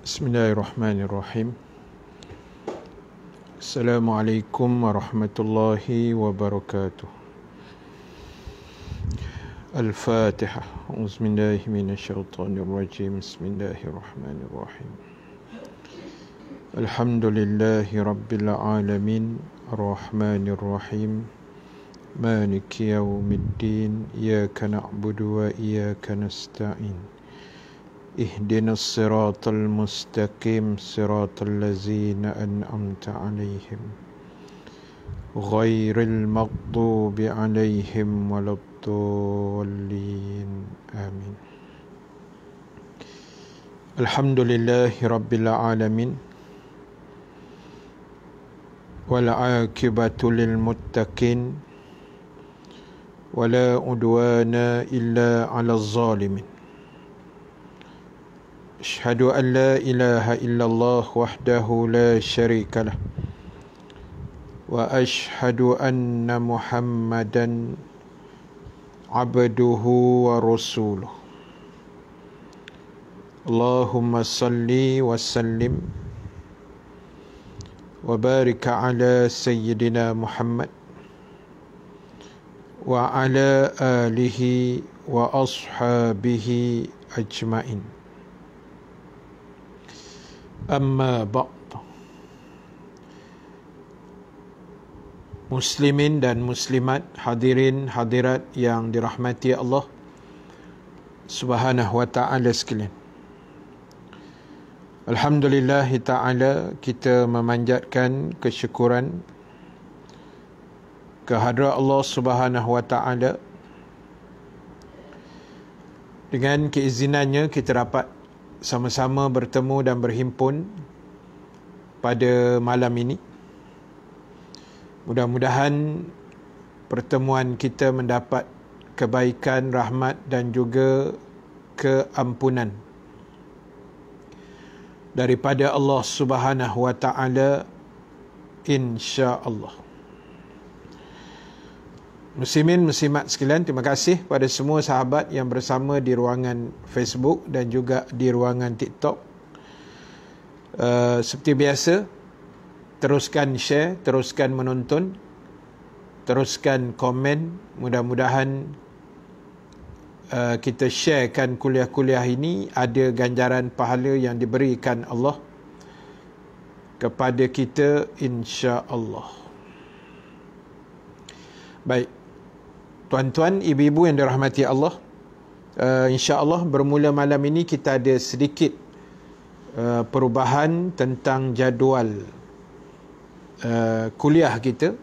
Bismillahirrahmanirrahim. Assalamualaikum warahmatullahi wabarakatuh. Al-Fatihah. Auzubillahi minasyaitonirrajim. Bismillahirrahmanirrahim. Alhamdulillahi rabbil alamin. Ar-Rahmanir-Rahim. Maliki yaumiddin. Iyyaka na'budu wa iyyaka nasta'in. Ihdinas siratal mustaqim siratal ladzina an'amta 'alaihim ghairil maghdubi 'alaihim waladdallin. Amin. Alhamdulillahi rabbil alamin wal 'aqibatu lil muttaqin wala udwana illa 'alal zalimin. Asyhadu an la ilaha illallah wahdahu la syarika lah wa asyhadu anna Muhammadan abduhu wa rasuluh. Allahumma salli wa sallim wa barik ala sayyidina Muhammad wa ala alihi wa ashabihi ajma'in. Amma ba'd. Muslimin dan muslimat, hadirin hadirat yang dirahmati Allah Subhanahu wa ta'ala sekalian. Alhamdulillah ta'ala, kita memanjatkan kesyukuran kehadrat Allah Subhanahu wa ta'ala. Dengan keizinannya kita dapat sama-sama bertemu dan berhimpun pada malam ini. Mudah-mudahan pertemuan kita mendapat kebaikan, rahmat dan juga keampunan daripada Allah Subhanahu wa ta'ala, insya-Allah. Muslimin, muslimat sekalian, terima kasih pada semua sahabat yang bersama di ruangan Facebook dan juga di ruangan TikTok. Seperti biasa, teruskan share, teruskan menonton, teruskan komen. Mudah-mudahan kita sharekan kuliah-kuliah ini, ada ganjaran pahala yang diberikan Allah kepada kita, insya-Allah. Baik, tuan-tuan, ibu-ibu yang dirahmati Allah, insya-Allah bermula malam ini kita ada sedikit perubahan tentang jadual kuliah kita.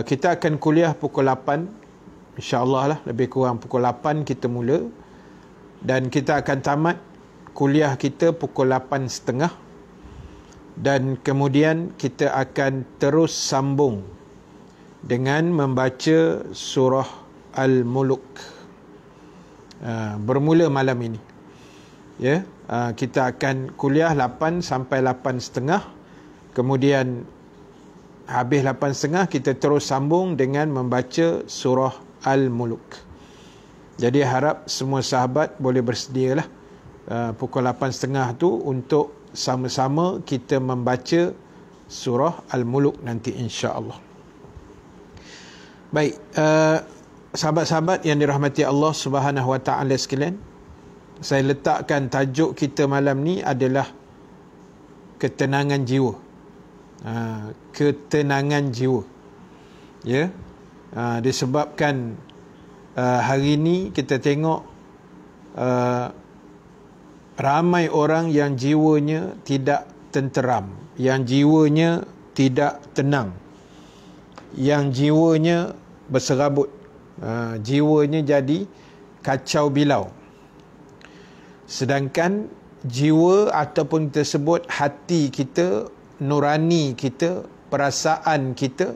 Kita akan kuliah pukul 8, insya-Allah lah, lebih kurang pukul 8 kita mula, dan kita akan tamat kuliah kita pukul 8.30, dan kemudian kita akan terus sambung dengan membaca surah Al-Mulk. Bermula malam ini, ya, kita akan kuliah 8 sampai 8.30, kemudian habis 8.30 kita terus sambung dengan membaca surah Al-Mulk. Jadi harap semua sahabat boleh bersedialah pukul 8.30 tu untuk sama-sama kita membaca surah Al-Mulk nanti, insya-Allah. Baik, sahabat-sahabat yang dirahmati Allah Subhanahu wa ta'ala sekalian, saya letakkan tajuk kita malam ni adalah ketenangan jiwa. Ketenangan jiwa, ya. Disebabkan hari ni kita tengok ramai orang yang jiwanya tidak tenteram, yang jiwanya tidak tenang, yang jiwanya berserabut, jiwanya jadi kacau bilau. Sedangkan jiwa ataupun kita sebut hati kita, nurani kita, perasaan kita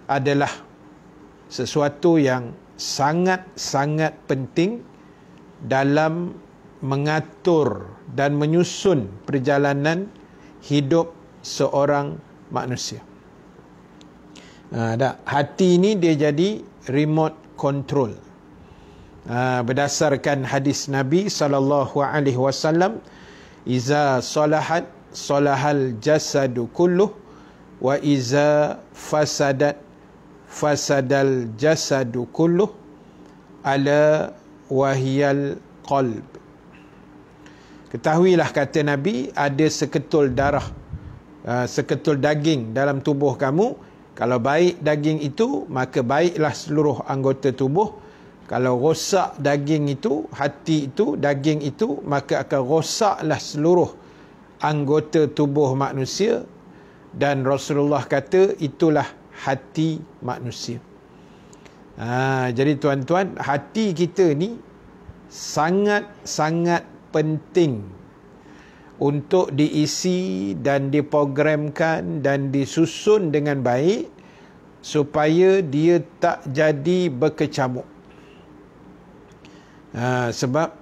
adalah sesuatu yang sangat-sangat penting dalam mengatur dan menyusun perjalanan hidup seorang manusia. Hati ini dia jadi remote control. berdasarkan hadis Nabi SAW, iza salahat salahal jasadu kulluh wa iza fasadat fasadal jasadu kulluh ala wahiyal qalb. Ketahuilah, kata Nabi, ada seketul darah, seketul daging dalam tubuh kamu. Kalau baik daging itu, maka baiklah seluruh anggota tubuh. Kalau rosak daging itu, hati itu, daging itu, maka akan rosaklah seluruh anggota tubuh manusia. Dan Rasulullah kata, itulah hati manusia. Jadi tuan-tuan, hati kita ni sangat-sangat penting untuk diisi dan diprogramkan dan disusun dengan baik supaya dia tak jadi berkecamuk. Sebab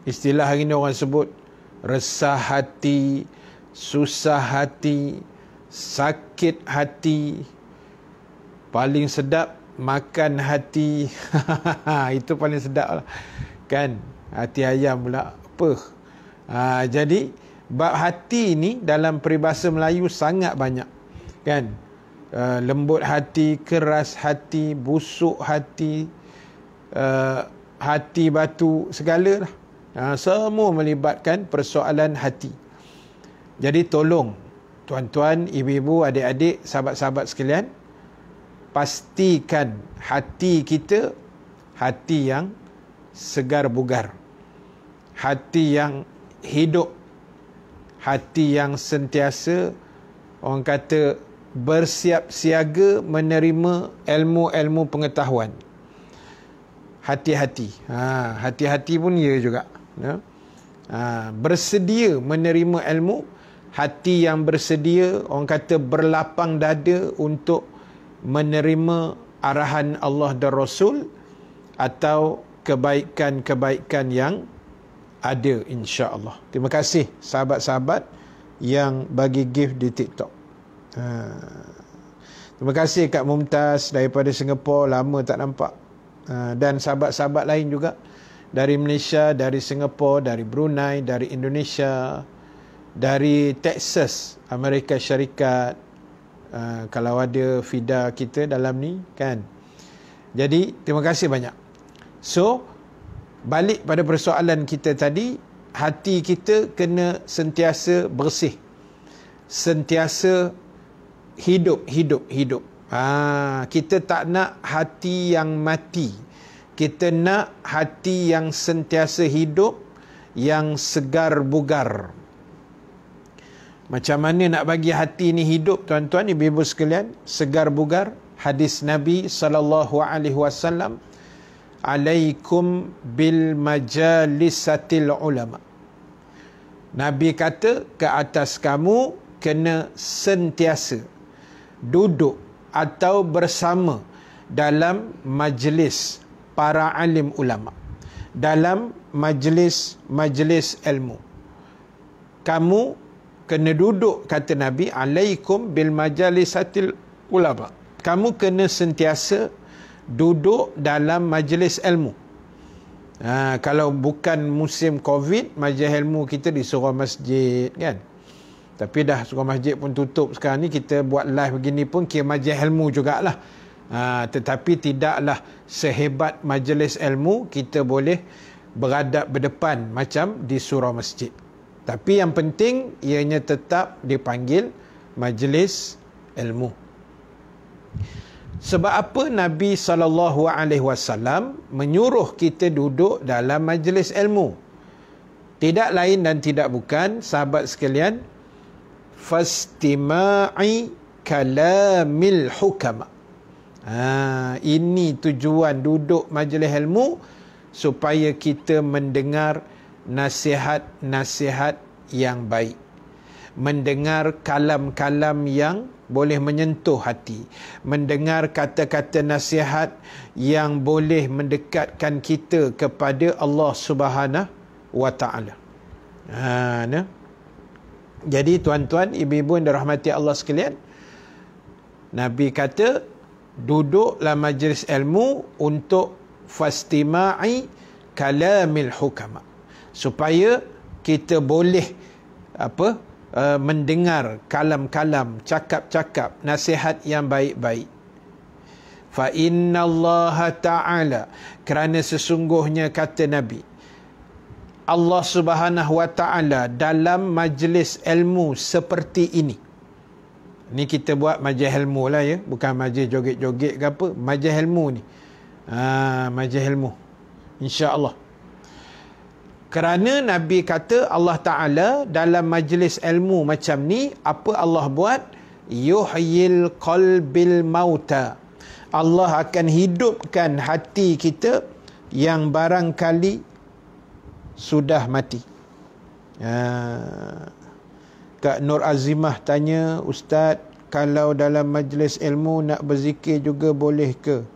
istilah hari ni orang sebut resah hati, susah hati, sakit hati, paling sedap makan hati. Itu paling sedap lah, kan? Hati ayam pula apa. Jadi bab hati ni dalam peribahasa Melayu sangat banyak, kan? Lembut hati, keras hati, busuk hati, hati batu, segala lah. Semua melibatkan persoalan hati. Jadi tolong tuan-tuan, ibu-ibu, adik-adik, sahabat-sahabat sekalian, pastikan hati kita hati yang segar bugar, hati yang hidup, hati yang sentiasa, orang kata, bersiap siaga menerima ilmu-ilmu pengetahuan. Hati-hati. Hati-hati pun ya juga. Bersedia menerima ilmu, hati yang bersedia, orang kata, berlapang dada untuk menerima arahan Allah dan Rasul atau kebaikan-kebaikan yang ada, insya-Allah. Terima kasih sahabat-sahabat yang bagi gift di TikTok. Terima kasih Kak Mumtaz daripada Singapura, lama tak nampak. Dan sahabat-sahabat lain juga dari Malaysia, dari Singapura, dari Brunei, dari Indonesia, dari Texas, Amerika Syarikat. Kalau ada Fida kita dalam ni, kan? Jadi terima kasih banyak. So, balik pada persoalan kita tadi, hati kita kena sentiasa bersih, sentiasa hidup. Kita tak nak hati yang mati. Kita nak hati yang sentiasa hidup, yang segar bugar. Macam mana nak bagi hati ni hidup, tuan-tuan, ibu-ibu sekalian, segar bugar? Hadis Nabi SAW, alaikum bil majalisatil ulama. Nabi kata, ke atas kamu kena sentiasa duduk atau bersama dalam majlis para alim ulama, dalam majlis ilmu. Kamu kena duduk, kata Nabi, alaikum bil majalisatil ulama. Kamu kena sentiasa duduk dalam majlis ilmu. Kalau bukan musim Covid, majlis ilmu kita di surau masjid, kan? Tapi dah surau masjid pun tutup sekarang ni, kita buat live begini pun kira majlis ilmu jugalah. Tetapi tidaklah sehebat majlis ilmu kita boleh beradab berdepan macam di surau masjid. Tapi yang penting ianya tetap dipanggil majlis ilmu. Sebab apa Nabi SAW menyuruh kita duduk dalam majlis ilmu? Tidak lain dan tidak bukan, sahabat sekalian, fastima'i kalamil hukama. Ini tujuan duduk majlis ilmu, supaya kita mendengar nasihat-nasihat yang baik, mendengar kalam-kalam yang boleh menyentuh hati, mendengar kata-kata nasihat yang boleh mendekatkan kita kepada Allah Subhanahu wa taala. Jadi tuan-tuan, ibu-ibu yang dirahmati Allah sekalian, Nabi kata duduklah majlis ilmu untuk fastima'i kalamil hukama, supaya kita boleh mendengar kalam-kalam, cakap-cakap, nasihat yang baik-baik. Fa innallaha ta'ala, kerana sesungguhnya kata Nabi, Allah Subhanahu wa ta'ala dalam majlis ilmu seperti ini. Ni kita buat majlis ilmu lah ya, bukan majlis joget-joget ke apa, majlis ilmu ni. Majlis ilmu, insya-Allah. Kerana Nabi kata Allah Ta'ala dalam majlis ilmu macam ni, apa Allah buat? Yuhyil qalbil mauta, Allah akan hidupkan hati kita yang barangkali sudah mati. Kak Nur Azimah tanya, Ustaz, kalau dalam majlis ilmu nak berzikir juga boleh ke?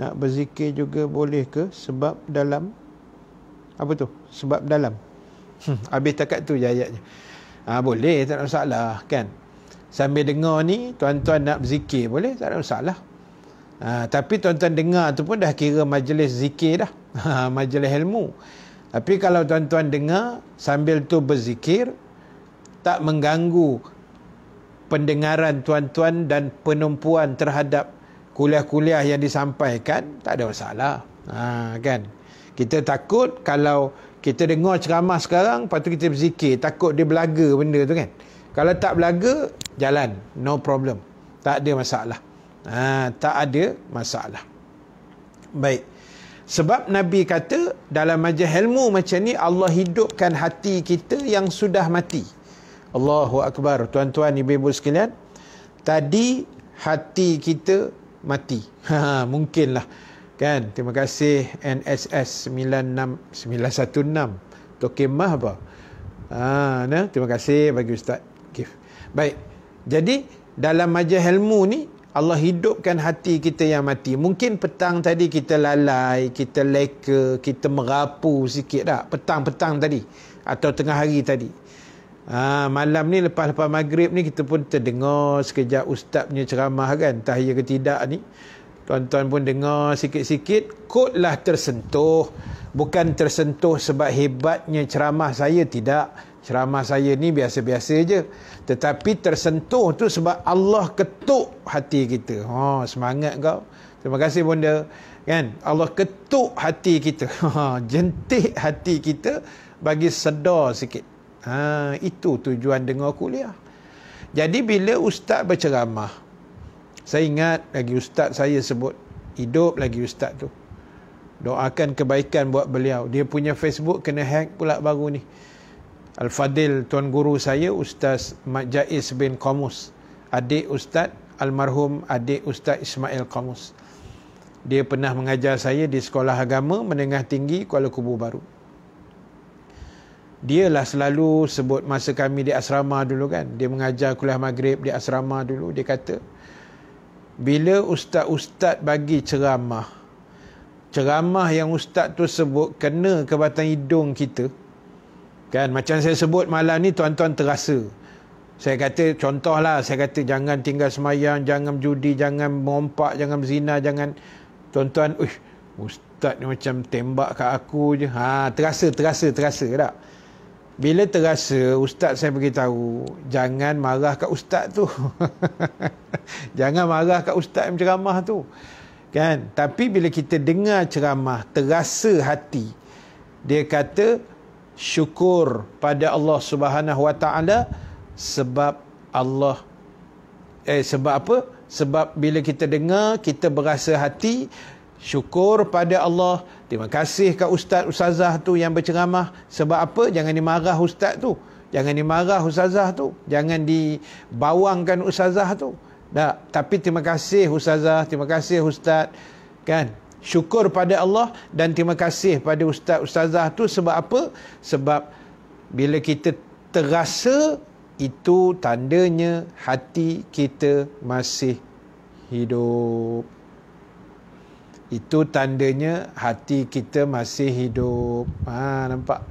Nak berzikir juga boleh ke? Sebab dalam apa tu? Sebab dalam. Habis takat tu je ayatnya. Boleh, tak ada masalah kan. Sambil dengar ni, tuan-tuan nak berzikir boleh, tak ada masalah. Tapi tuan-tuan dengar tu pun dah kira majlis zikir dah. Majlis ilmu. Tapi kalau tuan-tuan dengar sambil tu berzikir, tak mengganggu pendengaran tuan-tuan dan penumpuan terhadap kuliah-kuliah yang disampaikan, tak ada masalah. Kan? Kita takut kalau kita dengar ceramah sekarang, lepas tu kita berzikir, takut dia belaga benda tu kan. Kalau tak belaga, jalan, no problem. Tak ada masalah. Tak ada masalah. Baik. Sebab Nabi kata dalam majlis ilmu macam ni, Allah hidupkan hati kita yang sudah mati. Allahu Akbar. Tuan-tuan, ibu-ibu sekalian, tadi hati kita mati. Mungkinlah. Kan? Terima kasih NSS 916 Tokemah apa? Terima kasih bagi Ustaz Kif. Baik. Jadi dalam majlis ilmu ni Allah hidupkan hati kita yang mati. Mungkin petang tadi kita lalai, kita leka, kita merapu sikit tak? Petang-petang tadi atau tengah hari tadi. Malam ni lepas-lepas maghrib ni kita pun terdengar sekejap ustaz punya ceramah kan, entah ya ke tidak ni. Tuan-tuan pun dengar sikit-sikit, kotlah tersentuh. Bukan tersentuh sebab hebatnya ceramah saya, tidak. Ceramah saya ni biasa-biasa je. Tetapi tersentuh tu sebab Allah ketuk hati kita. Semangat kau. Terima kasih Bonda. Kan? Allah ketuk hati kita. Jentik hati kita bagi sedar sikit. Itu tujuan dengar kuliah. Jadi bila ustaz berceramah, saya ingat lagi ustaz saya sebut, hidup lagi ustaz tu. Doakan kebaikan buat beliau. Dia punya Facebook kena hack pula baru ni. Al-Fadil, tuan guru saya, Ustaz Mat Jaiz bin Qamus. Adik Ustaz, almarhum adik Ustaz Ismail Qamus. Dia pernah mengajar saya di Sekolah Agama Menengah Tinggi Kuala Kubu Baru. Dialah selalu sebut masa kami di asrama dulu kan. Dia mengajar kuliah maghrib di asrama dulu. Dia kata, bila ustaz-ustaz bagi ceramah yang ustaz tu sebut kena ke batang hidung kita, kan, macam saya sebut malam ni, tuan-tuan terasa. Saya kata, contohlah, saya kata jangan tinggal semayang, jangan judi, jangan merompak, jangan berzina, jangan. Tuan-tuan, ustaz ni macam tembak kat aku je. Terasa tak? Bila terasa, ustaz saya beritahu, jangan marah kat ustaz tu. Jangan marah kat ustaz yang ceramah tu. Kan? Tapi bila kita dengar ceramah, terasa hati. Dia kata, syukur pada Allah Subhanahu wa ta'ala sebab Allah sebab apa? Sebab bila kita dengar, kita berasa hati syukur pada Allah. Terima kasih kat ustaz ustazah tu yang berceramah. Sebab apa? Jangan dimarah ustaz tu, jangan dimarah ustazah tu, jangan dibawangkan ustazah tu. Tapi terima kasih ustazah, terima kasih ustaz. Kan? Syukur pada Allah dan terima kasih pada ustaz ustazah tu. Sebab apa? Sebab bila kita terasa, itu tandanya hati kita masih hidup. Itu tandanya hati kita masih hidup. Nampak?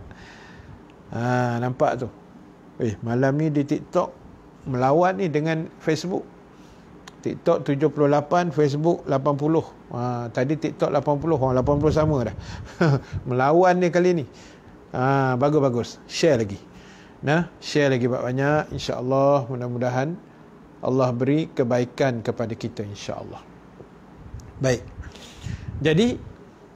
Nampak tu? Malam ni di TikTok melawan ni dengan Facebook. TikTok 78, Facebook 80. Tadi TikTok 80, orang 80 sama dah. Melawan ni kali ni. Bagus-bagus. Share lagi. Share lagi banyak. InsyaAllah, mudah-mudahan Allah beri kebaikan kepada kita, insya-Allah. Baik. Jadi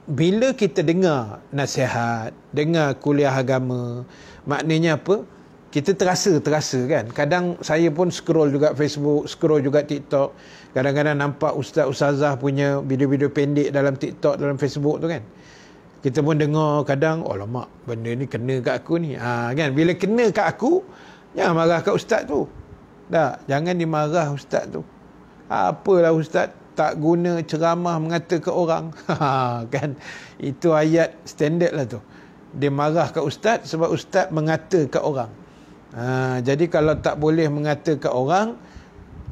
bila kita dengar nasihat, dengar kuliah agama, maknanya apa? Kita terasa kan. Kadang saya pun scroll juga Facebook, scroll juga TikTok. Kadang-kadang nampak ustaz-ustazah punya video-video pendek dalam TikTok, dalam Facebook tu kan. Kita pun dengar kadang, alamak, benda ni kena kat aku ni. Kan, bila kena kat aku, jangan marah kat ustaz tu. Jangan dimarah ustaz tu. Apalah ustaz tak guna ceramah mengata ke orang. Kan, itu ayat standard lah tu. Dia marah kat ustaz sebab ustaz mengata kat orang. Jadi kalau tak boleh mengata kat orang,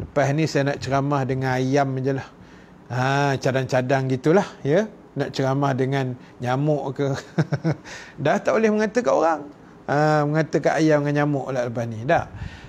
lepas ni saya nak ceramah dengan ayam je lah. Cadang-cadang gitulah, ya. Nak ceramah dengan nyamuk ke. Dah tak boleh mengata kat orang. Mengata kat ayam dengan nyamuk lah lepas ni.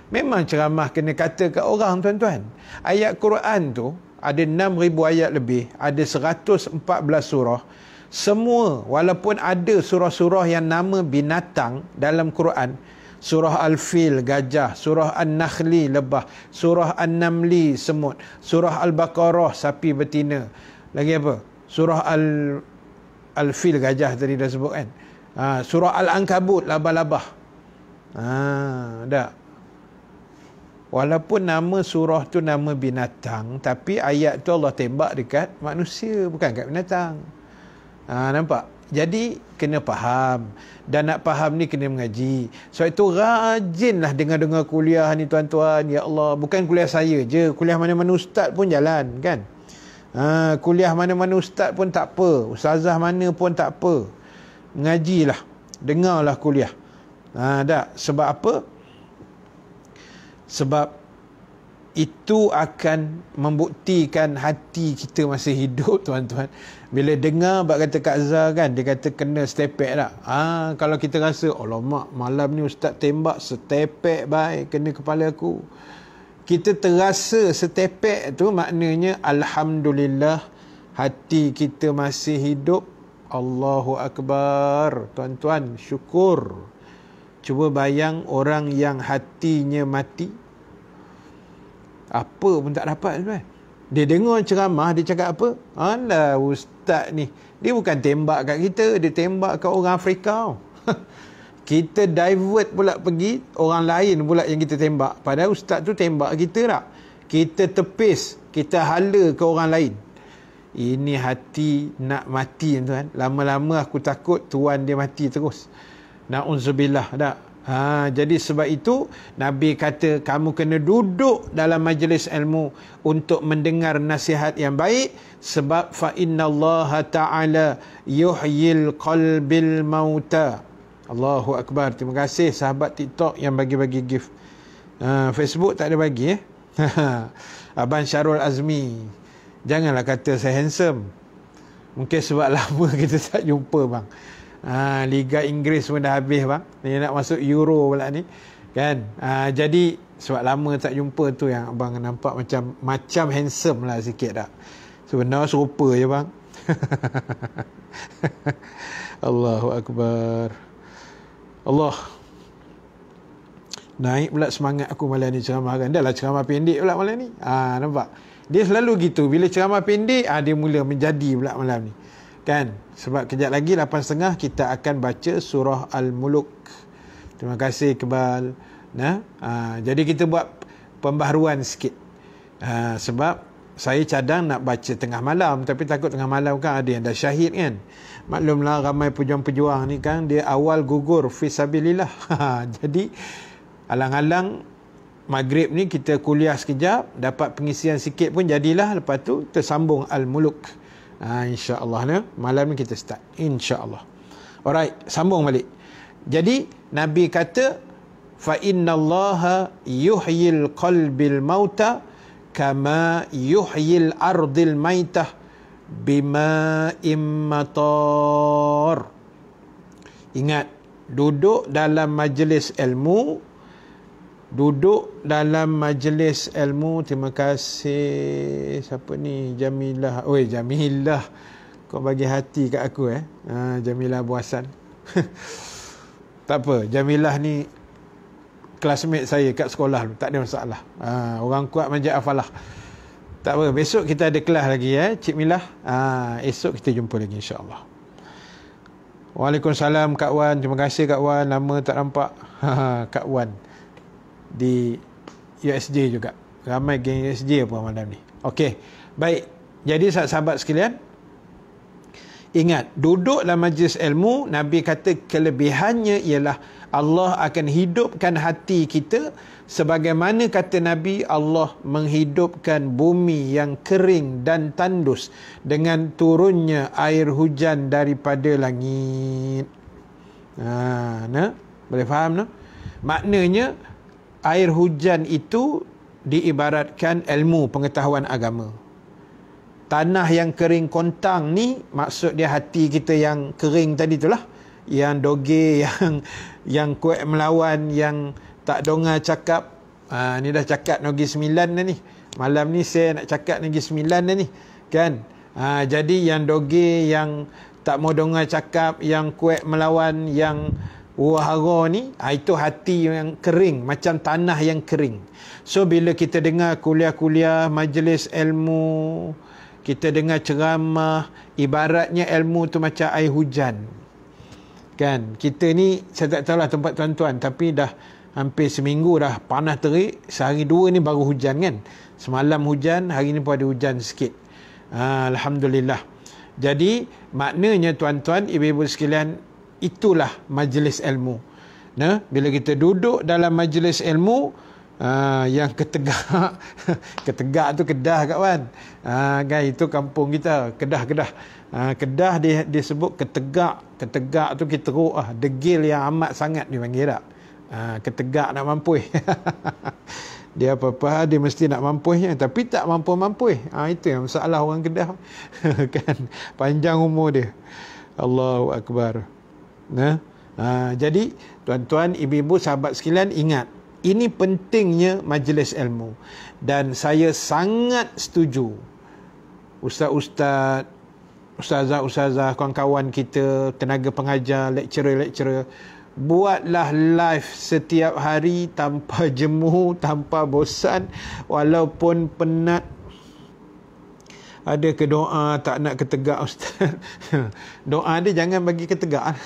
Memang ceramah kena kata kat orang, tuan-tuan. Ayat Quran tu ada 6,000 ayat lebih, ada 114 surah. Semua, walaupun ada surah-surah yang nama binatang dalam Quran, surah Al-Fil, gajah, surah An-Nakhli, lebah, surah An-Namli, semut, surah Al-Baqarah, sapi betina. Lagi apa? Surah Al-Fil, gajah tadi dah sebut kan. Surah Al-Ankabut, labah-labah. Dah. Walaupun nama surah tu nama binatang, tapi ayat tu Allah tembak dekat manusia, bukan kat binatang. Nampak? Jadi kena faham. Dan nak faham ni kena mengaji. Sebab itu rajinlah dengar-dengar kuliah ni, tuan-tuan. Ya Allah, bukan kuliah saya je, kuliah mana-mana ustaz pun jalan kan. Kuliah mana-mana ustaz pun tak apa, ustazah mana pun tak apa. Mengajilah, dengarlah kuliah. Sebab apa? Sebab itu akan membuktikan hati kita masih hidup, tuan-tuan. Bila dengar bak kata Kak Zah kan, dia kata kena setepek tak? Kalau kita rasa, alamak, malam ni ustaz tembak setepek baik kena kepala aku. Kita terasa setepek tu maknanya alhamdulillah hati kita masih hidup. Allahu Akbar. Tuan-tuan, syukur. Cuba bayang orang yang hatinya mati, apa pun tak dapat, tuan. Dia dengar ceramah, dia cakap apa? Alah, ustaz ni, dia bukan tembak kat kita, dia tembak kat orang Afrika. Kita divert pula pergi orang lain pula yang kita tembak. Padahal ustaz tu tembak kita tak? Kita tepis, kita hala ke orang lain. Ini hati nak mati, tuan. Lama-lama aku takut tuan dia mati terus. Na'udzubillah. Jadi sebab itu Nabi kata kamu kena duduk dalam majlis ilmu untuk mendengar nasihat yang baik, sebab fa innallaha ta'ala yuhyil qalbil mauta. Allahu Akbar. Terima kasih sahabat TikTok yang bagi-bagi gift. Facebook tak ada bagi Abang Syarul Azmi, janganlah kata saya handsome. Mungkin sebab lama kita tak jumpa, bang. Liga Inggris pun dah habis, bang. Dia nak masuk Euro pula ni kan. Jadi sebab lama tak jumpa tu yang abang nampak macam handsome lah sikit tak. Sebenarnya serupa je, bang. Allahu Akbar. Allah, naik pula semangat aku malam ni ceramah kan. Dah lah ceramah pendek pula malam ni. Nampak? Dia selalu gitu. Bila ceramah pendek, dia mula menjadi pula malam ni kan. Sebab kejap lagi 8.30 kita akan baca surah Al-Muluk. Terima kasih Kebal. Jadi kita buat pembaharuan sikit. Sebab saya cadang nak baca tengah malam, tapi takut tengah malam kan ada yang dah syahid kan. Maklumlah ramai pejuang-pejuang ni kan, dia awal gugur fisabilillah. Jadi alang-alang maghrib ni kita kuliah sekejap, dapat pengisian sikit pun jadilah. Lepas tu tersambung Al-Muluk. InsyaAllah malam ni kita start, insyaAllah. Alright, sambung balik. Jadi Nabi kata fa innallaha yuhyil qalbil mauta kama yuhyil ardil maitah bima immatar. Ingat, duduk dalam majlis ilmu duduk dalam majlis ilmu. Terima kasih. Siapa ni? Jamilah. Oi, Jamilah, kau bagi hati kat aku Jamilah Abu Hassan. Tak apa, Jamilah ni classmate saya kat sekolah, tak ada masalah. Orang kuat manjat hafalah. Tak apa, besok kita ada kelas lagi Cik Milah. Esok kita jumpa lagi insya-Allah. Waalaikumsalam Kak Wan. Terima kasih Kak Wan, lama tak nampak. Kak Wan di USJ juga. Ramai geng USJ apa malam ni. Okey. Baik. Jadi sahabat sekalian, ingat, duduk dalam majlis ilmu, Nabi kata kelebihannya ialah Allah akan hidupkan hati kita sebagaimana kata Nabi, Allah menghidupkan bumi yang kering dan tandus dengan turunnya air hujan daripada langit. Boleh faham? Maknanya air hujan itu diibaratkan ilmu, pengetahuan agama. Tanah yang kering kontang ni, maksud dia hati kita yang kering tadi itulah, yang doge, yang kuat melawan, yang tak dengar cakap. Ni dah cakap Negeri Sembilan dah ni. Malam ni saya nak cakap Negeri Sembilan dah ni, kan? Jadi yang doge, yang tak mau dengar cakap, yang kuat melawan, yang wahara ni, itu hati yang kering, macam tanah yang kering. So bila kita dengar kuliah-kuliah, majlis ilmu, kita dengar ceramah, ibaratnya ilmu tu macam air hujan, kan? Kita ni, saya tak tahulah tempat tuan-tuan, tapi dah hampir seminggu dah panas terik. Sehari dua ni baru hujan, kan? Semalam hujan, hari ni pun ada hujan sikit. Alhamdulillah. Jadi maknanya tuan-tuan, ibu-ibu sekalian, itulah majlis ilmu. Bila kita duduk dalam majlis ilmu, yang ketegak ketegak tu Kedah, kawan. Kan, itu kampung kita, Kedah. Kedah disebut ketegak. Ketegak tu kita teruk degil yang amat sangat dipanggil tak. Ketegak nak mampu. Dia apa-apa dia mesti nak mampunya, tapi tak mampu. Itu yang masalah orang Kedah. Kan, panjang umur dia. Allahu Akbar. Jadi tuan-tuan, ibu-ibu, sahabat sekalian, ingat, ini pentingnya majlis ilmu. Dan saya sangat setuju ustaz-ustaz, ustazah-ustazah, kawan-kawan kita, tenaga pengajar, lecturer, buatlah live setiap hari tanpa jemu, tanpa bosan, walaupun penat. Ada ke doa tak nak ketegak ustaz? Doa dia jangan bagi ketegak.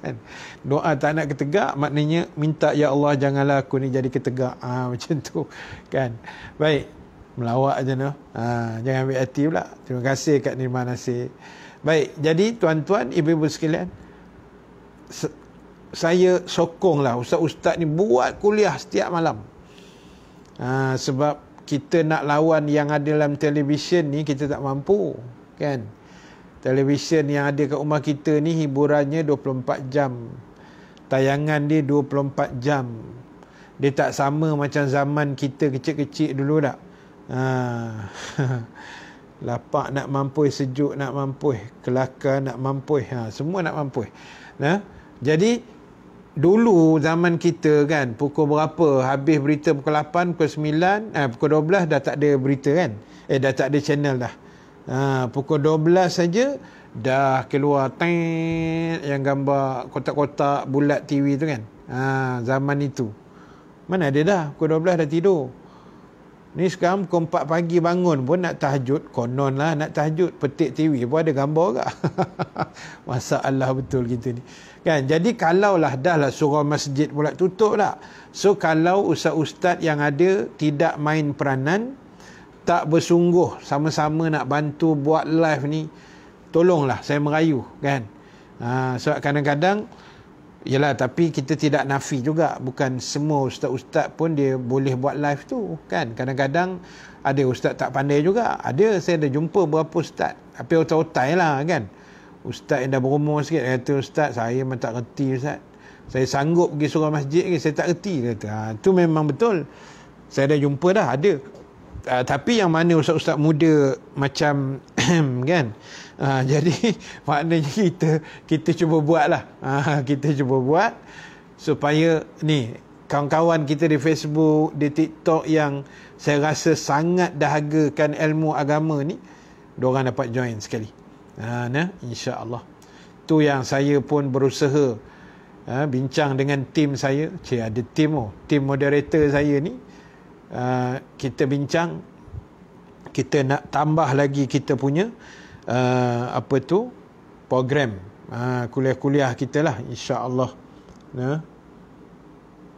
Kan? Doa tak nak ketegak maknanya minta, ya Allah janganlah aku ni jadi ketegak. Macam tu, kan? Baik, melawak aja noh. Jangan ambil hati pula. Terima kasih Kak Nirma Nasir. Baik, jadi tuan-tuan, ibu-ibu sekalian, saya sokonglah ustaz-ustaz ni buat kuliah setiap malam. Sebab kita nak lawan yang ada dalam televisyen ni, kita tak mampu, kan? Televisyen yang ada kat rumah kita ni hiburannya 24 jam. Tayangan dia 24 jam. Dia tak sama macam zaman kita kecil-kecil dulu tak? Lapak nak mampu, sejuk nak mampu, kelakar nak mampu, semua nak mampu. Jadi dulu zaman kita, kan, pukul berapa habis berita? Pukul 8, pukul 9, pukul 12 dah tak ada berita, kan? Dah tak ada channel dah. Pukul 12 saja dah keluar yang gambar kotak-kotak bulat TV tu, kan? Zaman itu. Mana ada dah, pukul 12 dah tidur. Ni sekarang pukul 4 pagi bangun pun nak tahajud, konon lah nak tahajud, petik TV pun ada gambar ke? Masalah betul kita ni, kan? Jadi kalaulah dah lah surau masjid pula tutup tak. So kalau ustaz-ustaz yang ada tidak main peranan, tak bersungguh sama-sama nak bantu buat live ni, tolonglah, saya merayu, kan? Sebab kadang-kadang, yalah, tapi kita tidak nafi juga, bukan semua ustaz-ustaz pun dia boleh buat live tu, kan? Kadang-kadang ada ustaz tak pandai juga. Saya ada jumpa beberapa ustaz, tapi otai-otai lah, kan? Ustaz yang dah berumur sikit, dia kata, ustaz saya memang tak reti ustaz, saya sanggup pergi surau masjid ke, saya tak reti. Dia kata, tu memang betul, saya dah jumpa dah, ada. Tapi yang mana ustaz-ustaz muda macam kan, jadi maknanya kita cuba buat lah, kita cuba buat supaya ni kawan-kawan kita di Facebook, di TikTok yang saya rasa sangat dahagakan ilmu agama ni, diorang dapat join sekali. InsyaAllah. Tu yang saya pun berusaha bincang dengan tim saya. Ada tim moderator saya ni. Kita bincang, kita nak tambah lagi kita punya program kuliah-kuliah kita lah, insya-Allah.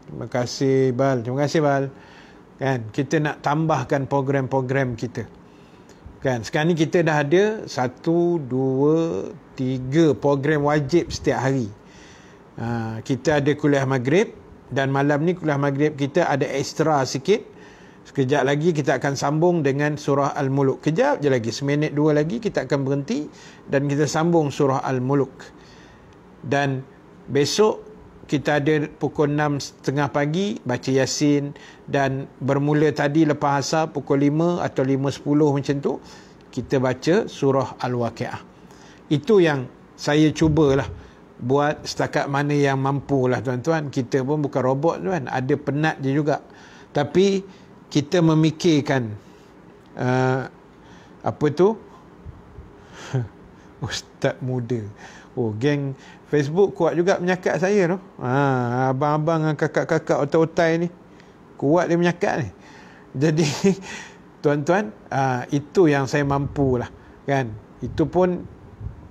Terima kasih Bal. Kan, kita nak tambahkan program-program kita. Kan, sekarang ni kita dah ada 1, 2, 3 program wajib setiap hari. Kita ada kuliah maghrib, dan malam ni kuliah maghrib kita ada ekstra sikit. Sekejap lagi kita akan sambung dengan surah Al-Muluk. Kejap je lagi, seminit 2 lagi kita akan berhenti dan kita sambung surah Al-Muluk. Dan besok kita ada pukul 6.30 pagi baca Yasin, dan bermula tadi lepas asar pukul 5 atau 5.10 macam tu kita baca surah Al-Waqiah. Itu yang saya cubalah buat setakat mana yang mampu lah tuan-tuan. Kita pun bukan robot tuan, ada penat je juga. Tapi kita memikirkan Ustaz muda. Geng Facebook kuat juga menyakat saya tu. Abang-abang dengan kakak-kakak otai-otai ni kuat dia menyakat ni. Jadi tuan-tuan, itu yang saya mampu lah, kan. Itu pun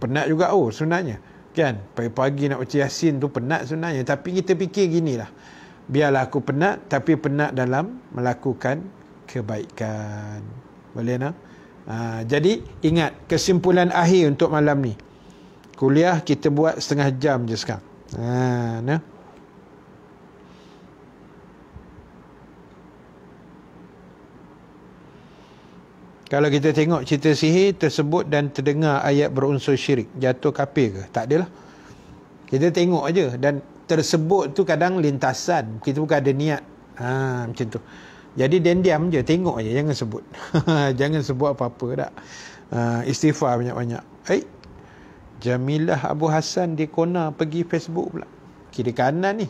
penat juga sebenarnya, kan. Pagi-pagi nak baca Yasin tu penat sebenarnya. Tapi kita fikir ginilah, biarlah aku penat, tapi penat dalam melakukan kebaikan. Boleh nak? Jadi ingat, kesimpulan akhir untuk malam ni, kuliah kita buat setengah jam je sekarang. Kalau kita tengok cerita sihir tersebut dan terdengar ayat berunsur syirik, jatuh kafir ke? Tak adalah. Kita tengok aja, dan tersebut tu kadang lintasan, kita bukan ada niat. Macam tu. Jadi diam je, tengok aja, jangan sebut. Jangan sebut apa-apa tak. Istighfar banyak-banyak. Jamilah Abu Hassan di kona pergi Facebook pula. Kiri kanan ni.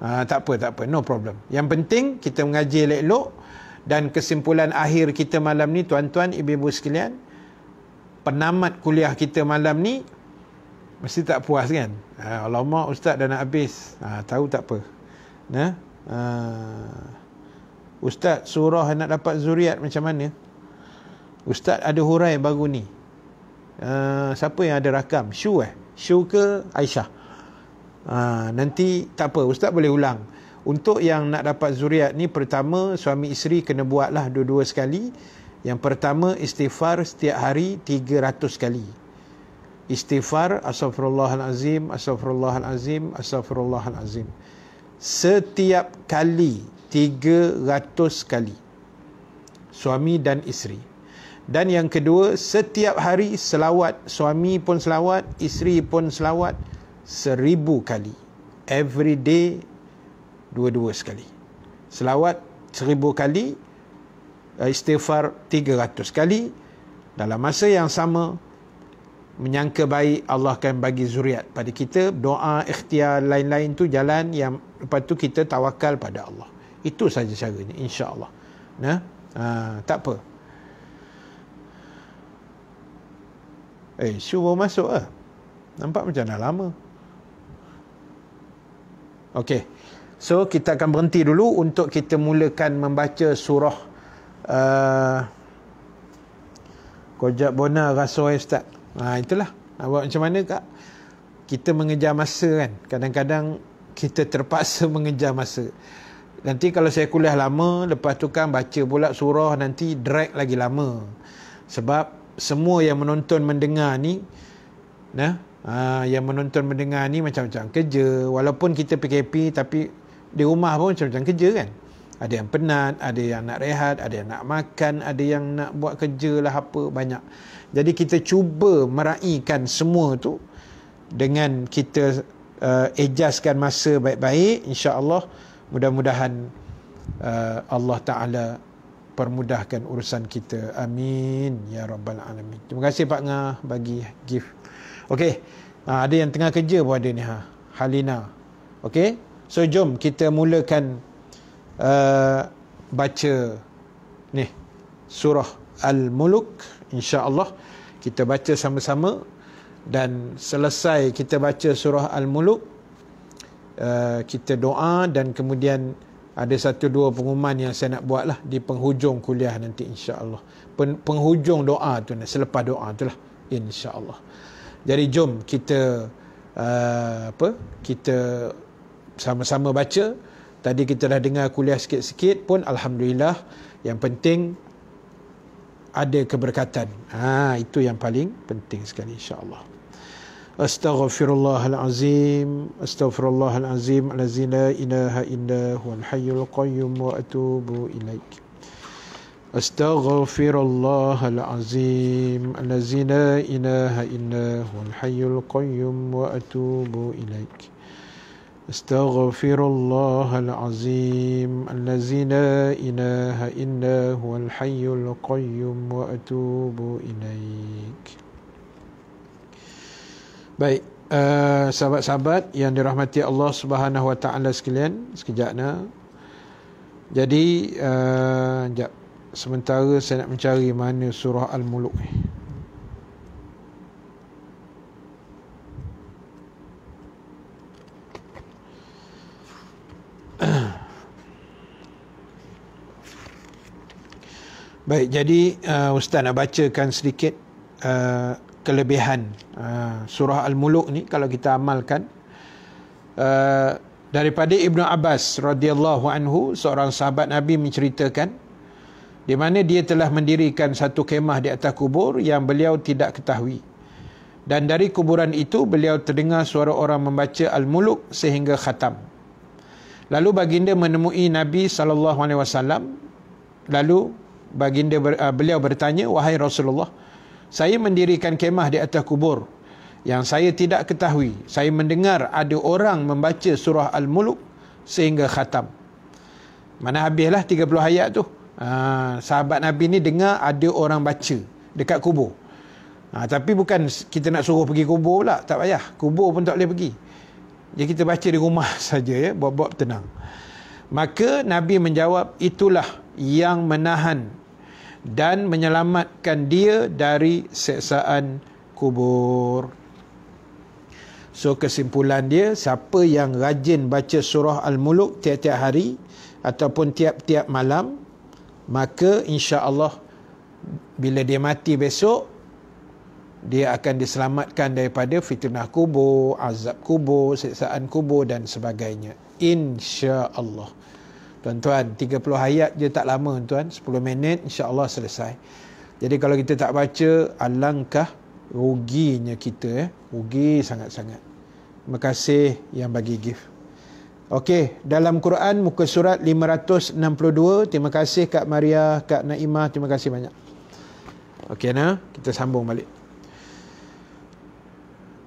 Tak apa, no problem. Yang penting kita mengaji elok-elok. Dan kesimpulan akhir kita malam ni, tuan-tuan, ibu-ibu sekalian, penamat kuliah kita malam ni mesti tak puas kan? Alamak, ustaz dah nak habis. Tahu tak apa. Ustaz, surah nak dapat zuriat macam mana? Ustaz ada hurai baru ni. Siapa yang ada rakam? Syu ke Aisyah? Nanti tak apa, ustaz boleh ulang. Untuk yang nak dapat zuriat ni, pertama suami isteri kena buatlah dua-dua sekali. Yang pertama istighfar setiap hari 300 kali. Istighfar astaghfirullahalazim, astaghfirullahalazim, astaghfirullahalazim. Setiap kali 300 kali. Suami dan isteri. Dan yang kedua, setiap hari selawat. Suami pun selawat, isteri pun selawat 1000 kali. Every day, dua-dua sekali. Selawat 1000 kali, istighfar 300 kali. Dalam masa yang sama, menyangka baik Allah akan bagi zuriat pada kita. Doa, ikhtiar, lain-lain tu jalan yang lepas tu kita tawakal pada Allah. Itu saja caranya, insya-Allah. Tak apa. Syu baru masuk lah. Nampak macam dah lama. Okey. So, kita akan berhenti dulu untuk kita mulakan membaca surah Kojak Bona Rasoi Ustaz. Itulah. Buat macam mana kak? Kita mengejar masa kan. Kadang-kadang kita terpaksa mengejar masa. Nanti kalau saya kuliah lama, lepas tu kan baca pula surah, nanti drag lagi lama. Sebab semua yang menonton mendengar ni, yang menonton mendengar ni macam-macam kerja. Walaupun kita PKP, tapi di rumah pun macam-macam kerja kan. Ada yang penat, ada yang nak rehat, ada yang nak makan, ada yang nak buat kerja lah apa, banyak. Jadi kita cuba meraihkan semua tu dengan kita adjustkan masa baik-baik. InsyaAllah mudah-mudahan Allah Ta'ala permudahkan urusan kita. Amin ya Rabbal Alamin. Terima kasih Pak Ngah bagi gift. Okey, ada yang tengah kerja pun ada ni Halina. Okey, So jom kita mulakan baca ni surah Al-Muluk, insya-Allah kita baca sama-sama, dan selesai kita baca surah Al-Muluk, kita doa, dan kemudian ada satu dua pengumuman yang saya nak buat lah di penghujung kuliah nanti, insya-Allah. Penghujung doa tu, selepas doa tu lah, insya-Allah. Jadi jom kita kita sama-sama baca. Tadi kita dah dengar kuliah sikit-sikit pun, alhamdulillah. Yang penting ada keberkatan. Itu yang paling penting sekali, insya-Allah. Astaghfirullahalazim, astaghfirullahalazim, allazi la ilaha illa huwal hayyul qayyum wa atubu ilaik. Astaghfirullahalazim, allazi la ilaha illa huwal hayyul qayyum wa atubu ilaik. Astaghfirullahalazim, allazi la ilaha illa huwal hayyul qayyum wa atubu ilaik. Baik, sahabat-sahabat yang dirahmati Allah Subhanahu Wa Taala sekalian, sekejap nak. Jadi sekejap, sementara saya nak mencari mana surah Al-Muluk ni. Baik, jadi Ustaz nak bacakan sedikit kelebihan surah Al-Muluk ni kalau kita amalkan. Daripada Ibnu Abbas radhiyallahu anhu, seorang sahabat Nabi, menceritakan di mana dia telah mendirikan satu kemah di atas kubur yang beliau tidak ketahui, dan dari kuburan itu beliau terdengar suara orang membaca Al-Muluk sehingga khatam. Lalu baginda menemui Nabi SAW. Lalu beliau bertanya, "Wahai Rasulullah, saya mendirikan kemah di atas kubur yang saya tidak ketahui. Saya mendengar ada orang membaca surah Al-Muluk sehingga khatam." Mana habislah 30 ayat tu. Sahabat Nabi ni dengar ada orang baca dekat kubur. Tapi bukan kita nak suruh pergi kubur pula, tak payah. Kubur pun tak boleh pergi. Jadi kita baca di rumah saja, ya, buat-buat tenang. Maka Nabi menjawab, itulah yang menahan dan menyelamatkan dia dari seksaan kubur. So kesimpulan dia, siapa yang rajin baca surah Al-Muluk tiap-tiap hari ataupun tiap-tiap malam, maka insya-Allah bila dia mati besok, dia akan diselamatkan daripada fitnah kubur, azab kubur, siksaan kubur dan sebagainya, insya-Allah. Tuan-tuan, 30 ayat je, tak lama tuan, 10 minit insya-Allah selesai. Jadi kalau kita tak baca, alangkah ruginya kita, rugi sangat-sangat. Terima kasih yang bagi gift. Okey, dalam Quran muka surat 562. Terima kasih Kak Maria, Kak Naimah, terima kasih banyak. Okey nah, kita sambung balik.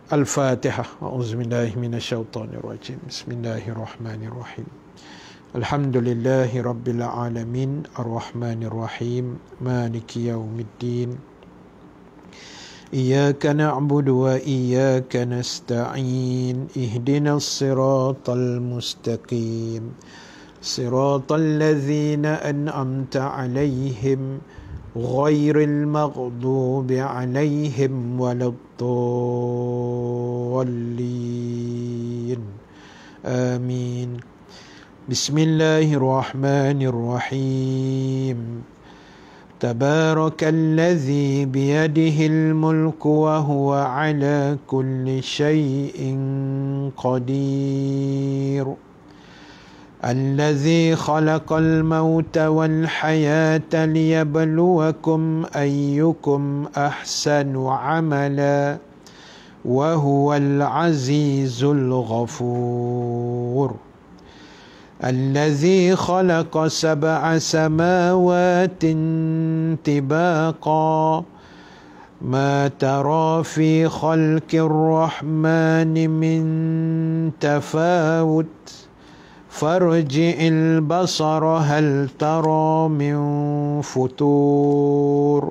Al-Fatihah. A'udzubillahi minasyaitonirrajim. Bismillahirrahmanirrahim. Alhamdulillahi rabbil alamin, arrahmanirrahim, maliki yaumiddin. Iyyaka na'budu wa iyyaka nasta'in. Ihdinas siratal mustaqim. Siratal ladzina an'amta 'alaihim ghairil maghdubi 'alaihim waladdallin. Amin. Bismillahirrahmanirrahim. Tabarakalladzi biyadihil mulku wa huwa ala kulli syai'in qadir. Alladzi khalaqal mauta wal hayata liyabluwakum ayyukum ahsanu amala wa huwal azizul ghafur. الذي خلق 7 سماوات طباقا ما ترى في خلق الرحمن من تفاوت فارجع البصر هل ترى من فطور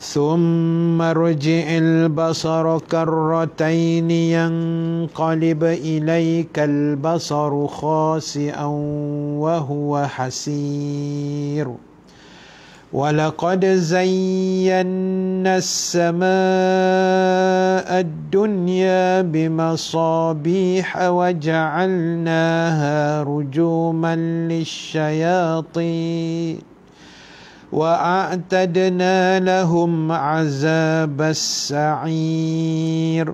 ثم ارجع البصر كرتين ينقلب إليك البصر خاسئا وهو حسير ولقد زينا السماء الدنيا بمصابيح وجعلناها رجوما للشياطين وأعتدنا لهم عذاب السعير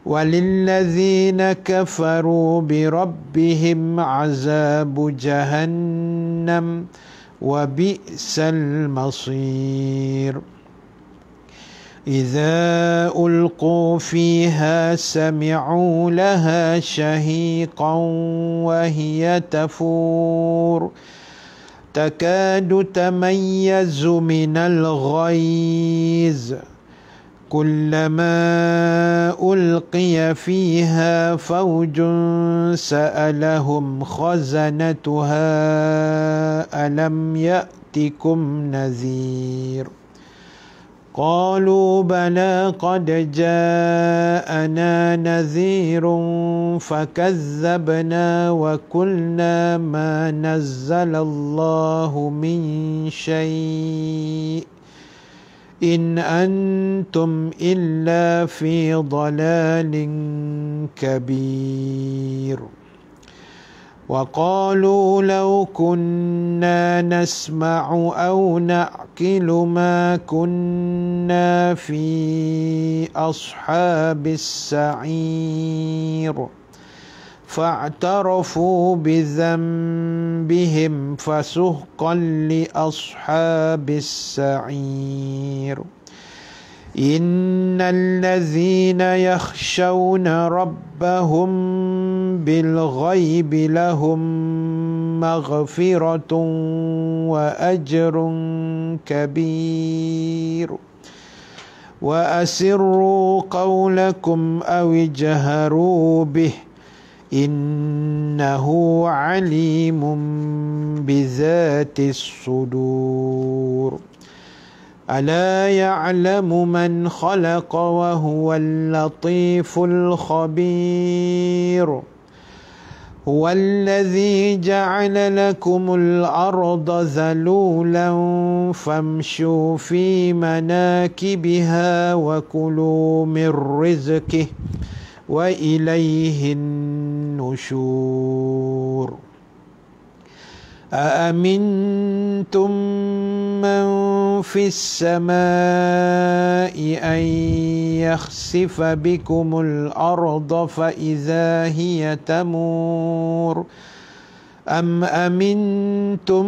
وللذين كفروا بربهم عذاب جهنم وبئس المصير إذا ألقوا فيها سمعوا لها شهيقا وهي تفور تكاد تميز من الغيظ كلما ألقي فيها فوج سألهم خزنتها ألم يأتكم نذير قالوا بلى قد جاءنا نذير فكذبنا وقلنا ما نزل الله من شيء إن أنتم إلا في ضلال كبير وقالوا لو كنا نسمع أو نعقل ما كنا في أصحاب السعير فاعترفوا بذنبهم فسحقا لأصحاب السعير إن الذين يخشون ربهم بالغيب لهم مغفرة وأجر كبير وأسروا قولكم أو اجهروا به إنه عليم بذات الصدور ألا يعلم من خلق وهو اللطيف الخبير هو الذي جعل لكم الأرض ذلولا فامشوا في مناكبها وكلوا من رزقه وإليه النشور أأمنتم من في السماء أن يخسف بكم الأرض فإذا هي تمور أم أمنتم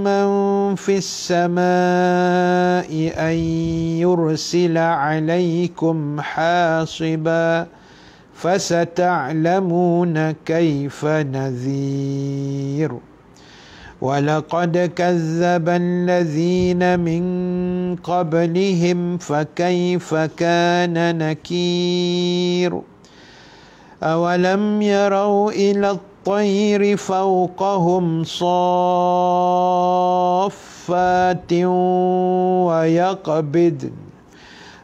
من في السماء أن يرسل عليكم حاصبا فستعلمون كيف نذير ولقد كذب الذين من قبلهم فكيف كان نكير أولم يروا إلى الطير فوقهم صافات ويقبضن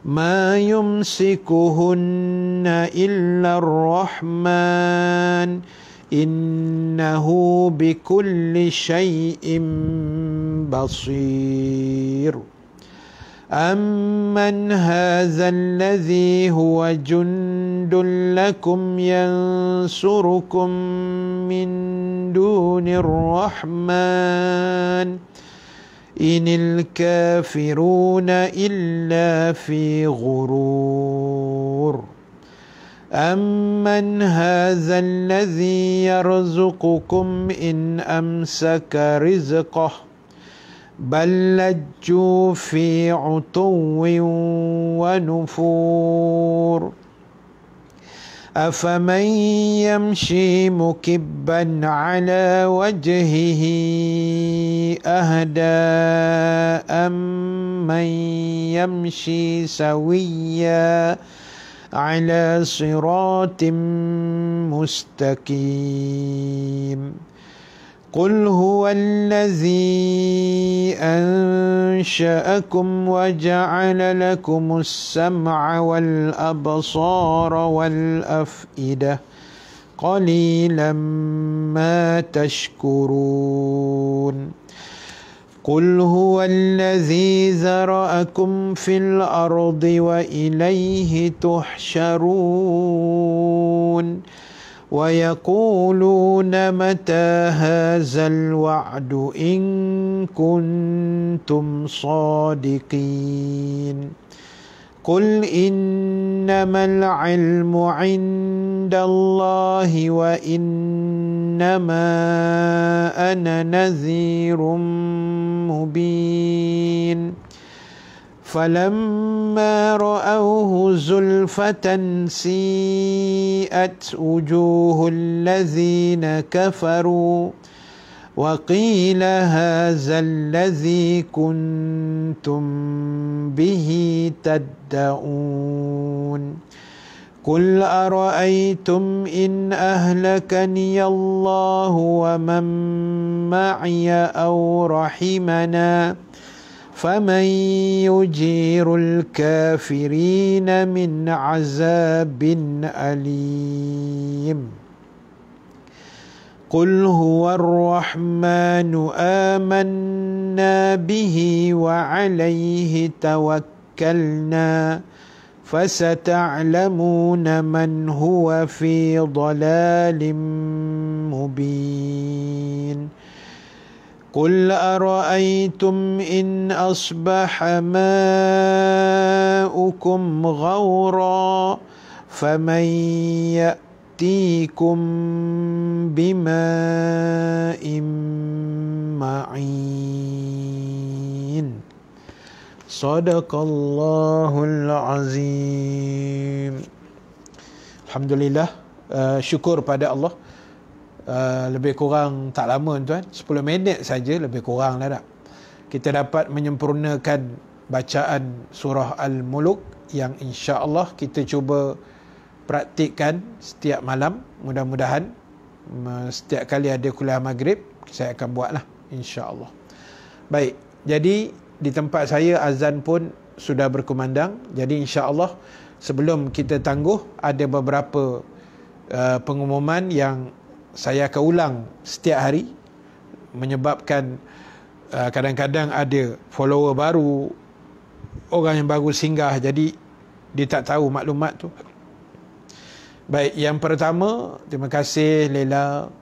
ما يمسكهن إلا الرحمن إنه بكل شيء بصير أمن هذا الذي هو جند لكم ينصركم من دون الرحمن إن الكافرون إلا في غرور أمن هذا الذي يرزقكم إن أمسك رزقه بل لجوا في عتو ونفور أفمن يمشي مكبا على وجهه أهدى أمن يمشي سويا على صراط مستقيم قل هو الذي أنشأكم وجعل لكم السمع والأبصار والأفئدة قليلا ما تشكرون قل هو الذي ذرأكم في الأرض وإليه تحشرون ويقولون متى هذا الوعد إن كنتم صادقين قل إنما العلم عند الله وإنما أنا نذير مبين فلما رأوه زلفة سيئت وجوه الذين كفروا وقيل هذا الذي كنتم به تدعون قل أرأيتم إن أهلكني الله ومن معي أو رحمنا فمن يجير الكافرين من عذاب أليم قل هو الرحمن آمنا به وعليه توكلنا فستعلمون من هو في ضلال مبين قل أرأيتم إن أصبح ماؤكم غورا فمن يأتيكم بماء معين صدق الله العظيم. Alhamdulillah, syukur pada Allah. Lebih kurang tak lama tuan, 10 minit saja, lebih kurang lah tak, kita dapat menyempurnakan bacaan surah Al-Muluk yang insya-Allah kita cuba praktikkan setiap malam. Mudah-mudahan setiap kali ada kuliah maghrib saya akan buatlah insya-Allah. Baik, jadi di tempat saya azan pun sudah berkumandang. Jadi insya-Allah sebelum kita tangguh ada beberapa pengumuman yang saya akan ulang setiap hari, menyebabkan kadang-kadang ada follower baru, orang yang baru singgah, jadi dia tak tahu maklumat tu. Baik, yang pertama, terima kasih Lela.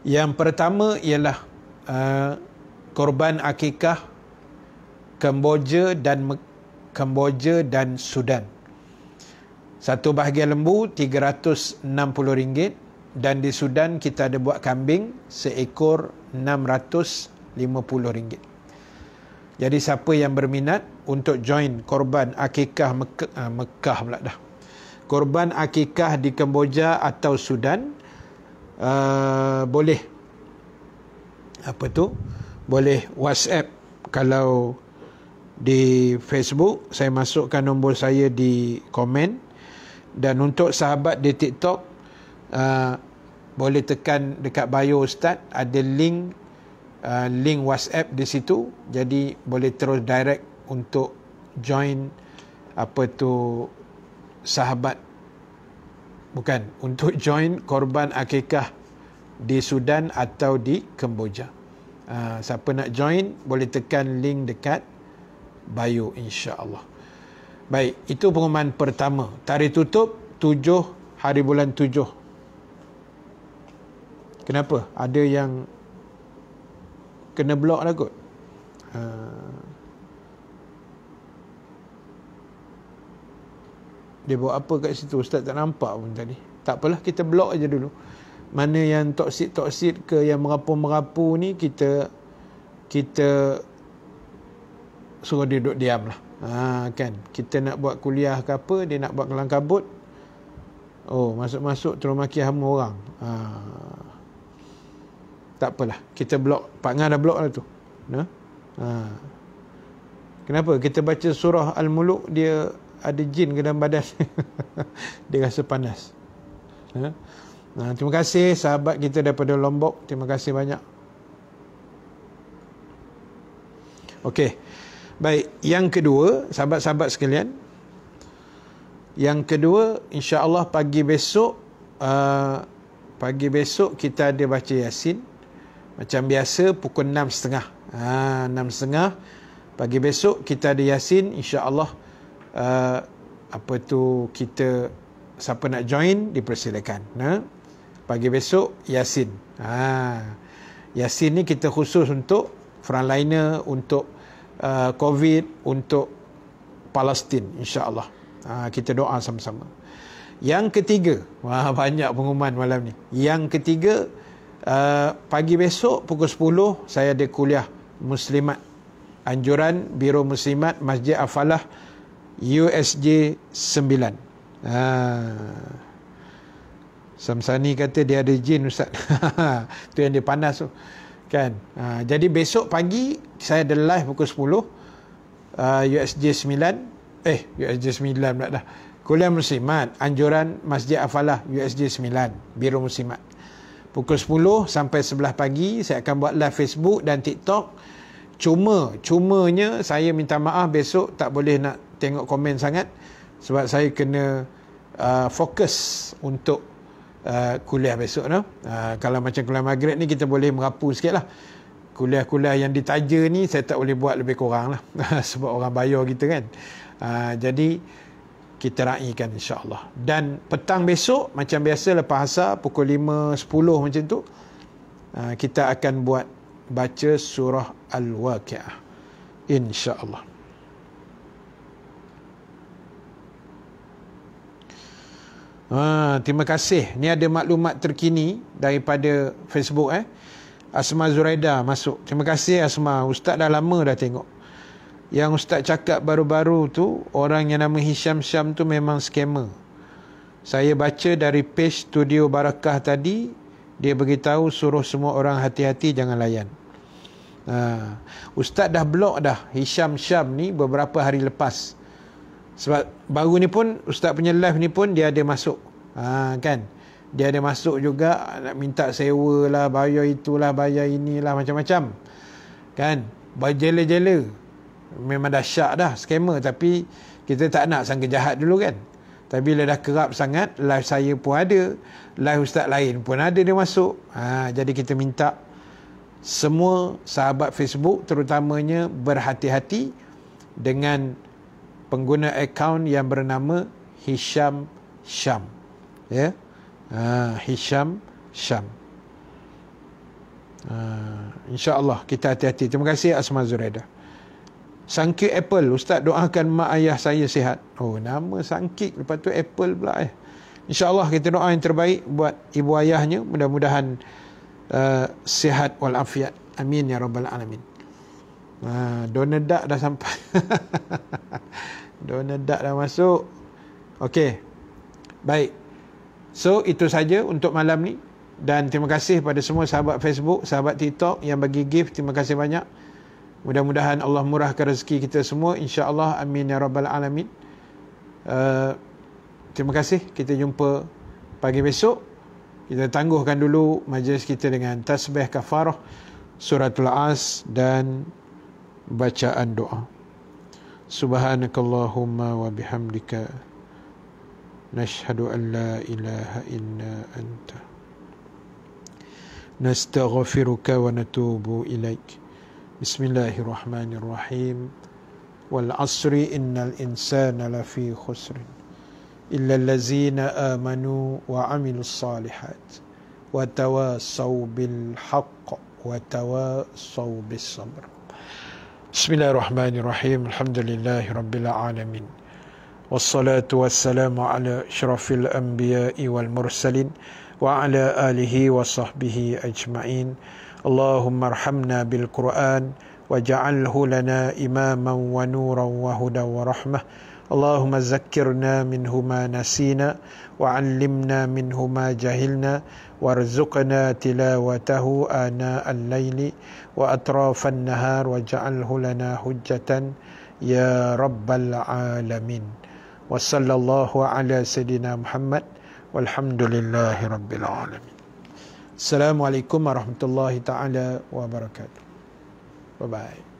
Yang pertama ialah korban akikah Kemboja dan Sudan. Satu bahagian lembu RM360 dan di Sudan kita ada buat kambing seekor RM650. Jadi siapa yang berminat untuk join korban akikah Mekah pula dah. Korban akikah di Kemboja atau Sudan, boleh boleh WhatsApp. Kalau di Facebook saya masukkan nombor saya di komen. Dan untuk sahabat di TikTok, boleh tekan dekat bio Ustaz, ada link WhatsApp di situ. Jadi boleh terus direct untuk join untuk join korban akikah di Sudan atau di Kemboja. Siapa nak join boleh tekan link dekat bio insya-Allah. Baik, itu pengumuman pertama. Tarikh tutup 7 hari bulan 7. Kenapa? Ada yang kena blok lah kot. Dia buat apa kat situ? Ustaz tak nampak pun tadi. Tak apalah, kita blok aja dulu. Mana yang toksid ke yang merapu-merapu ni, kita suruh dia duduk diam lah. Kan kita nak buat kuliah ke apa, dia nak buat kelang kabut, masuk-masuk terus maki hama orang. Tak apalah, kita blok. Pak Ngah dah blok lah tu. Kenapa? Kita baca surah Al-Muluk, dia ada jin ke dalam badan. Dia rasa panas. Terima kasih sahabat kita daripada Lombok. Terima kasih banyak. Okey. Baik, yang kedua, sahabat-sahabat sekalian. Yang kedua, insya-Allah pagi besok kita ada baca Yasin. Macam biasa pukul 6.30. 6.30 pagi besok kita ada Yasin, insya-Allah. Kita siapa nak join dipersilakan. Pagi besok Yasin. Yasin ni kita khusus untuk frontliner, untuk COVID, untuk Palestin, insya-Allah. Kita doa sama-sama. Yang ketiga, banyak pengumuman malam ni. Yang ketiga, pagi besok pukul 10 saya ada kuliah Muslimat, anjuran Biro Muslimat Masjid Al-Falah USJ 9. Samsani kata dia ada jin, Ustaz. Tu yang dia panas tu kan. Jadi besok pagi saya ada live pukul 10 USJ 9. USJ 9 pula dah. Kuliah Muslimat anjuran Masjid Al-Falah USJ 9 Biro Muslimat. Pukul 10 sampai 11 pagi saya akan buat live Facebook dan TikTok. Cumanya saya minta maaf besok tak boleh nak tengok komen sangat sebab saya kena fokus untuk kuliah besok. Kalau macam kuliah maghrib ni kita boleh merapu sikit lah. Kuliah-kuliah yang ditaja ni saya tak boleh buat lebih kurang lah sebab orang bayar kita kan. Jadi kita raikan insya-Allah. Dan petang besok macam biasa lepas asar pukul 5.10 macam tu kita akan buat baca surah Al-Waqiah insya-Allah. Terima kasih. Ni ada maklumat terkini daripada Facebook. Asma Zuraida masuk. Terima kasih Asma. Ustaz dah lama dah tengok. Yang Ustaz cakap baru-baru tu, orang yang nama Hisham Syam tu memang scammer. Saya baca dari page Studio Barakah tadi, dia beritahu suruh semua orang hati-hati jangan layan. Ustaz dah block dah Hisham Syam ni beberapa hari lepas. Sebab baru ni pun Ustaz punya live ni pun dia ada masuk. Kan? Dia ada masuk juga nak minta sewa lah, bayar itulah, bayar inilah, macam-macam. Kan? Berjela-jela. Memang dah syak dah scammer, tapi kita tak nak sangka jahat dulu kan. Tapi bila dah kerap sangat, live saya pun ada, live ustaz lain pun ada dia masuk. Jadi kita minta semua sahabat Facebook terutamanya berhati-hati dengan pengguna akaun yang bernama Hisham Syam. Ya. Hisham Syam. InsyaAllah kita hati-hati. Terima kasih Asma Zuraida. Sangkik Apple, Ustaz doakan mak ayah saya sihat. Nama sangkik, lepas tu Apple pula. InsyaAllah kita doa yang terbaik buat ibu ayahnya. Mudah-mudahan sihat walafiat. Amin ya rabbal alamin. Donor dak dah sampai. Donor dak dah masuk. Okey. Baik. So itu saja untuk malam ni. Dan terima kasih pada semua sahabat Facebook, sahabat TikTok yang bagi gift. Terima kasih banyak. Mudah-mudahan Allah murahkan rezeki kita semua, insya-Allah. Amin ya rabbal alamin. Terima kasih. Kita jumpa pagi besok. Kita tangguhkan dulu majlis kita dengan tasbih kafarah, suratul As dan bacaan doa. Subhanakallahumma wa bihamdika nashhadu an la ilaha illa anta nastaghfiruka wa natubu ilaik. Bismillahirrahmanirrahim. Wal asri innal insana lafi khusr illa allazina amanu wa amilus salihat wa tawassaw bil haqq wa tawassaw bis sabr. Bismillahirrahmanirrahim. Alhamdulillahi rabbil alamin. Wassalatu wassalamu ala asyrafil anbiya'i wal mursalin wa ala alihi wa sahbihi ajma'in. Allahumma arhamna bil Qur'an waj'alhu lana imaman wa nuran wa hudan wa rahmah. Allahumma zakkirna minhu ma nasina wa 'allimna minhu ma jahilna warzuqna tilawatahu ana al-laili wa atrafan nahar waj'alhu lana hujjatan ya rabbal alamin. Wa sallallahu ala sayidina Muhammad walhamdulillahi rabbil alamin. Assalamualaikum warahmatullahi taala wabarakatuh. Bye bye.